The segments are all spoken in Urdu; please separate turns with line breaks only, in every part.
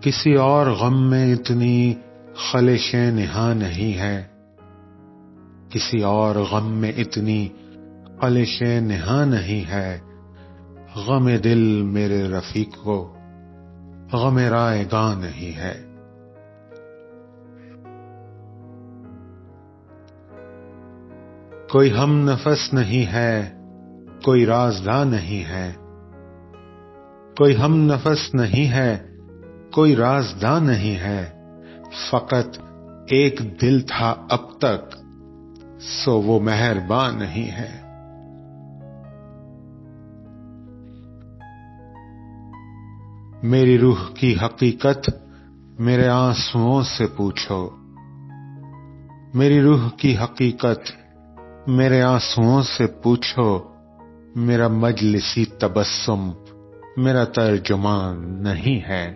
کسی اور غم میں اتنی خلش نہاں نہیں ہے، کسی اور غم میں اتنی خلش نہاں نہیں ہے، غم دل میرے رفیق کو غم رائے گاں نہیں ہے۔ کوئی ہم نفس نہیں ہے، کوئی رازداں نہیں ہے، کوئی ہم نفس نہیں ہے، کوئی رازداں نہیں ہے، فقط ایک دل تھا اب تک سو وہ مہرباں نہیں ہے۔ میری روح کی حقیقت میرے آنسوؤں سے پوچھو، میری روح کی حقیقت میرے آنسوؤں سے پوچھو، میرا مجلسی تبسم میرا ترجمان نہیں ہے۔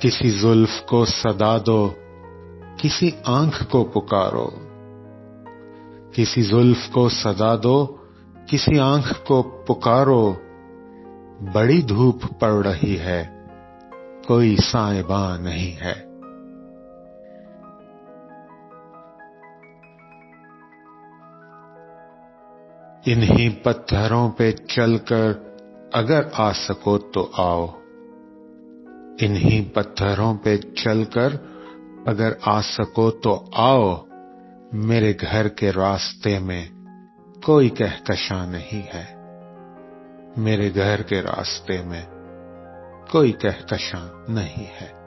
کسی زلف کو صدا دو، کسی آنکھ کو پکارو، کسی زلف کو صدا دو، کسی آنکھ کو پکارو، بڑی دھوپ پڑ رہی ہے کوئی سائباں نہیں ہے۔ انہی پتھروں پہ چل کر اگر آ سکو تو آؤ، انہی پتھروں پہ چل کر اگر آ سکو تو آؤ، میرے گھر کے راستے میں کوئی کہکشاں نہیں ہے، میرے گھر کے راستے میں کوئی کہکشاں نہیں ہے۔